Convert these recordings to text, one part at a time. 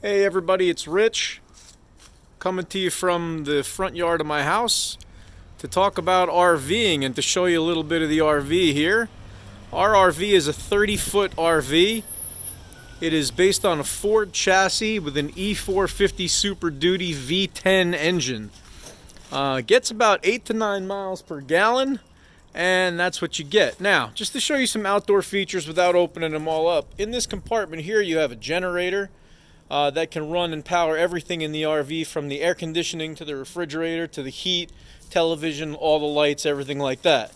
Hey everybody, it's Rich coming to you from the front yard of my house to talk about RVing and to show you a little bit of the RV here. Our RV is a 30-foot RV. It is based on a Ford chassis with an E450 Super Duty V10 engine. Gets about 8 to 9 miles per gallon, and that's what you get. Now, just to show you some outdoor features without opening them all up, in this compartment here you have a generator that can run and power everything in the RV, from the air conditioning to the refrigerator to the heat, television, all the lights, everything like that.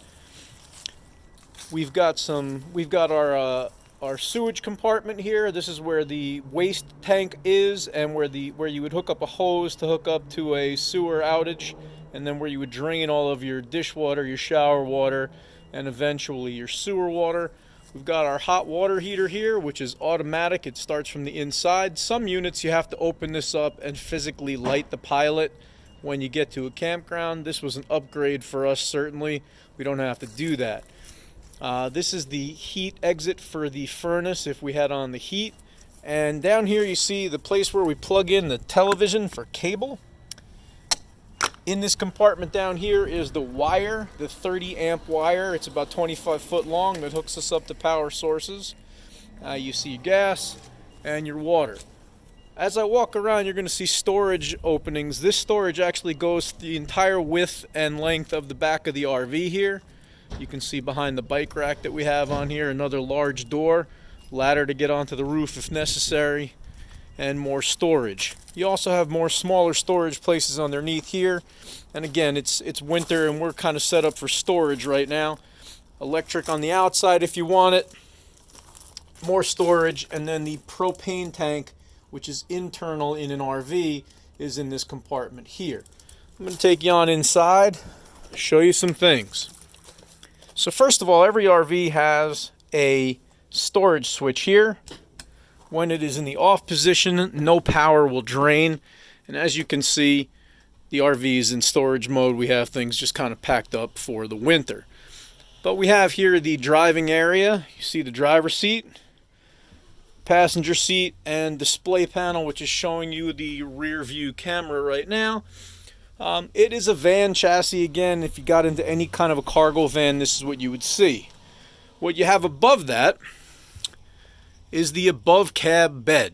We've got our sewage compartment here. This is where the waste tank is, and where you would hook up a hose to hook up to a sewer outage, and then where you would drain all of your dishwater, your shower water, and eventually your sewer water. We've got our hot water heater here, which is automatic. It starts from the inside. Some units you have to open this up and physically light the pilot when you get to a campground. This was an upgrade for us, certainly. We don't have to do that. This is the heat exit for the furnace if we had on the heat. And down here you see the place where we plug in the television for cable. In this compartment down here is the wire, the 30 amp wire. It's about 25 foot long that hooks us up to power sources. You see your gas and your water. As I walk around, you're going to see storage openings. This storage actually goes the entire width and length of the back of the RV here. You can see behind the bike rack that we have on here another large door, ladder to get onto the roof if necessary, and more storage. You also have more smaller storage places underneath here. And again, it's winter and we're kind of set up for storage right now. Electric on the outside if you want it. More storage, and then the propane tank, which is internal in an RV, is in this compartment here. I'm going to take you on inside, show you some things. So first of all, every RV has a storage switch here. When it is in the off position, no power will drain. And as you can see, the RV is in storage mode. We have things just kind of packed up for the winter. But we have here the driving area. You see the driver's seat, passenger seat, and display panel, which is showing you the rear view camera right now. It is a van chassis. Again, if you got into any kind of a cargo van, this is what you would see. What you have above that is the above cab bed.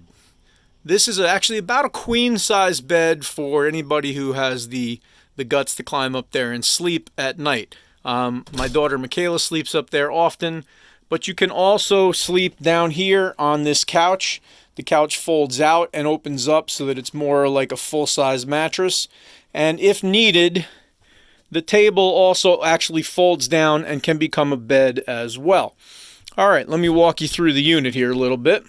This is actually about a queen size bed for anybody who has the guts to climb up there and sleep at night. My daughter Michaela sleeps up there often, but you can also sleep down here on this couch. The couch folds out and opens up so that it's more like a full-size mattress. And if needed, the table also actually folds down and can become a bed as well. All right, let me walk you through the unit here a little bit.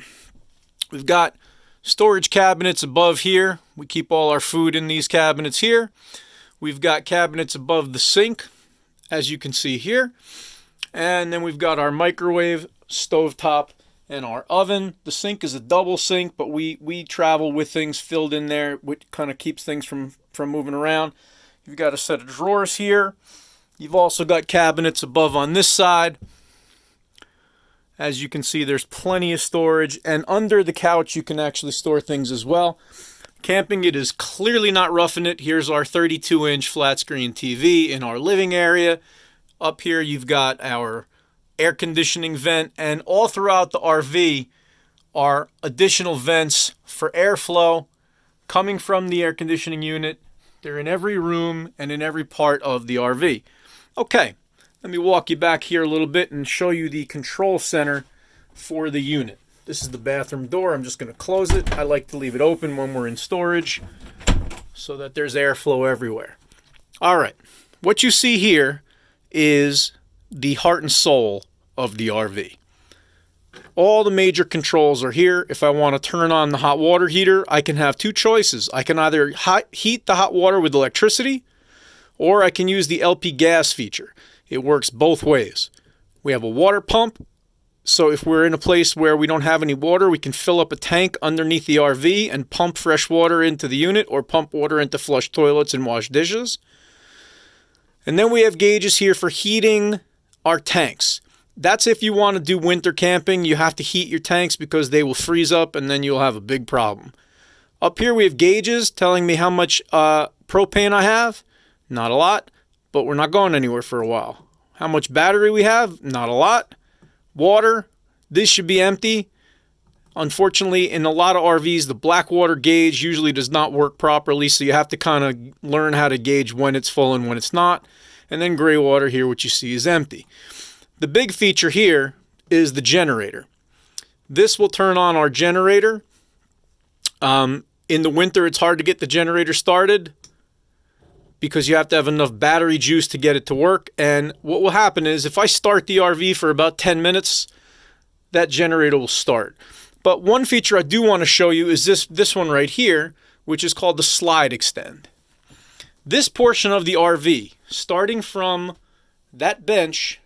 We've got storage cabinets above here. We keep all our food in these cabinets here. We've got cabinets above the sink, as you can see here. And then we've got our microwave, stovetop, and our oven. The sink is a double sink, but we travel with things filled in there, which kind of keeps things from moving around. You've got a set of drawers here. You've also got cabinets above on this side. As you can see, there's plenty of storage, and under the couch you can actually store things as well. Camping, it is clearly not roughing it. Here's our 32-inch flat screen TV in our living area. Up here you've got our air conditioning vent, and all throughout the RV are additional vents for airflow coming from the air conditioning unit. They're in every room and in every part of the RV. Okay. Let me walk you back here a little bit and show you the control center for the unit. This is the bathroom door. I'm just going to close it. I like to leave it open when we're in storage so that there's airflow everywhere. All right. What you see here is the heart and soul of the RV. All the major controls are here. If I want to turn on the hot water heater, I can have two choices. I can either heat the hot water with electricity, or I can use the LP gas feature. It works both ways. We have a water pump, so if we're in a place where we don't have any water, we can fill up a tank underneath the RV and pump fresh water into the unit, or pump water into flush toilets and wash dishes. And then we have gauges here for heating our tanks. That's if you want to do winter camping. You have to heat your tanks because they will freeze up and then you'll have a big problem. Up here we have gauges telling me how much propane I have. Not a lot, but we're not going anywhere for a while. How much battery we have? Not a lot. Water, this should be empty. Unfortunately, in a lot of RVs, the black water gauge usually does not work properly, so you have to kind of learn how to gauge when it's full and when it's not. And then gray water here, what you see is empty. The big feature here is the generator. This will turn on our generator. In the winter, it's hard to get the generator started because you have to have enough battery juice to get it to work. And what will happen is if I start the RV for about 10 minutes, that generator will start. But one feature I do want to show you is this one right here, which is called the slide extend. This portion of the RV, starting from that bench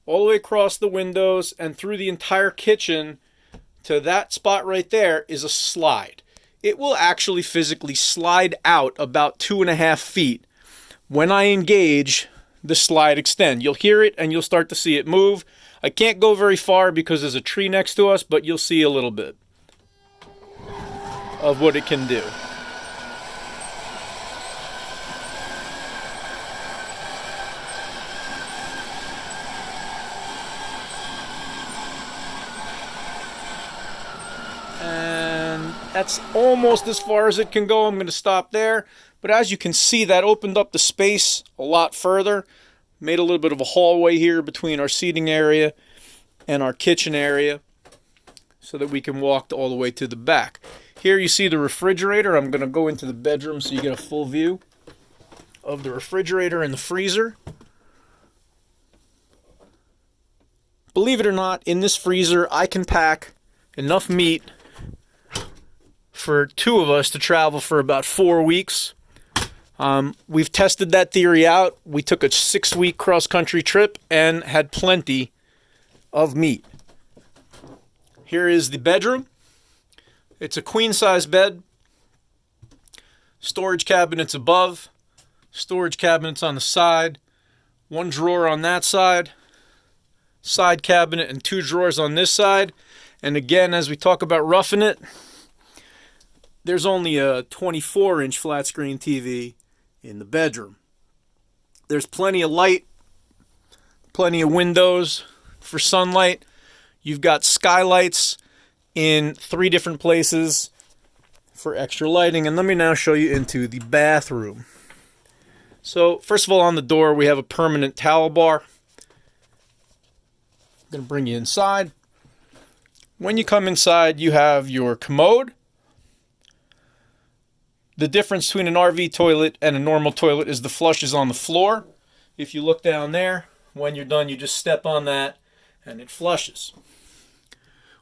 all the way across the windows and through the entire kitchen to that spot right there, is a slide. It will actually physically slide out about 2.5 feet when I engage the slide extend. You'll hear it and you'll start to see it move. I can't go very far because there's a tree next to us, but you'll see a little bit of what it can do. And that's almost as far as it can go. I'm going to stop there. But as you can see, that opened up the space a lot further. Made a little bit of a hallway here between our seating area and our kitchen area so that we can walk all the way to the back. Here you see the refrigerator. I'm going to go into the bedroom so you get a full view of the refrigerator and the freezer. Believe it or not, in this freezer I can pack enough meat for 2 of us to travel for about 4 weeks. We've tested that theory out. We took a 6-week cross-country trip and had plenty of meat. Here is the bedroom. It's a queen-size bed. Storage cabinets above. Storage cabinets on the side. 1 drawer on that side. Side cabinet and 2 drawers on this side. And again, as we talk about roughing it, there's only a 24-inch flat screen TV in the bedroom. There's plenty of light, plenty of windows for sunlight. You've got skylights in 3 different places for extra lighting. And let me now show you into the bathroom. So first of all, on the door we have a permanent towel bar. I'm going to bring you inside. When you come inside, you have your commode. The difference between an RV toilet and a normal toilet is the flush is on the floor. If you look down there, when you're done, you just step on that and it flushes.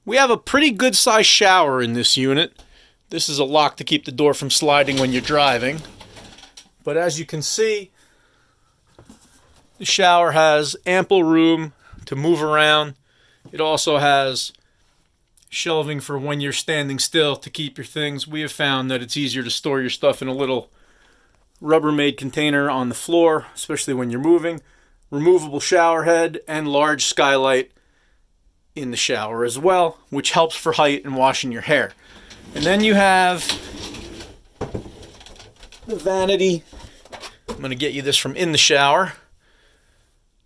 We have a pretty good sized shower in this unit. This is a lock to keep the door from sliding when you're driving. But as you can see, the shower has ample room to move around. It also has shelving for when you're standing still to keep your things. We have found that it's easier to store your stuff in a little Rubbermaid container on the floor, especially when you're moving. Removable shower head and large skylight in the shower as well, which helps for height and washing your hair. And then you have the vanity. I'm going to get you this from in the shower.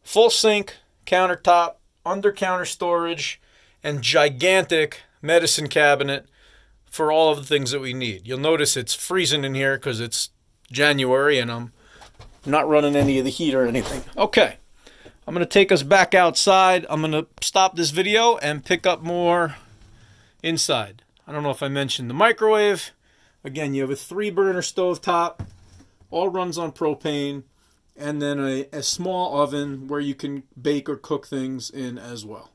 Full sink, countertop, under counter storage, and gigantic medicine cabinet for all of the things that we need. You'll notice it's freezing in here because it's January and I'm not running any of the heat or anything. Okay, I'm going to take us back outside. I'm going to stop this video and pick up more inside. I don't know if I mentioned the microwave. Again, you have a 3-burner stovetop. All runs on propane. And then a small oven where you can bake or cook things in as well.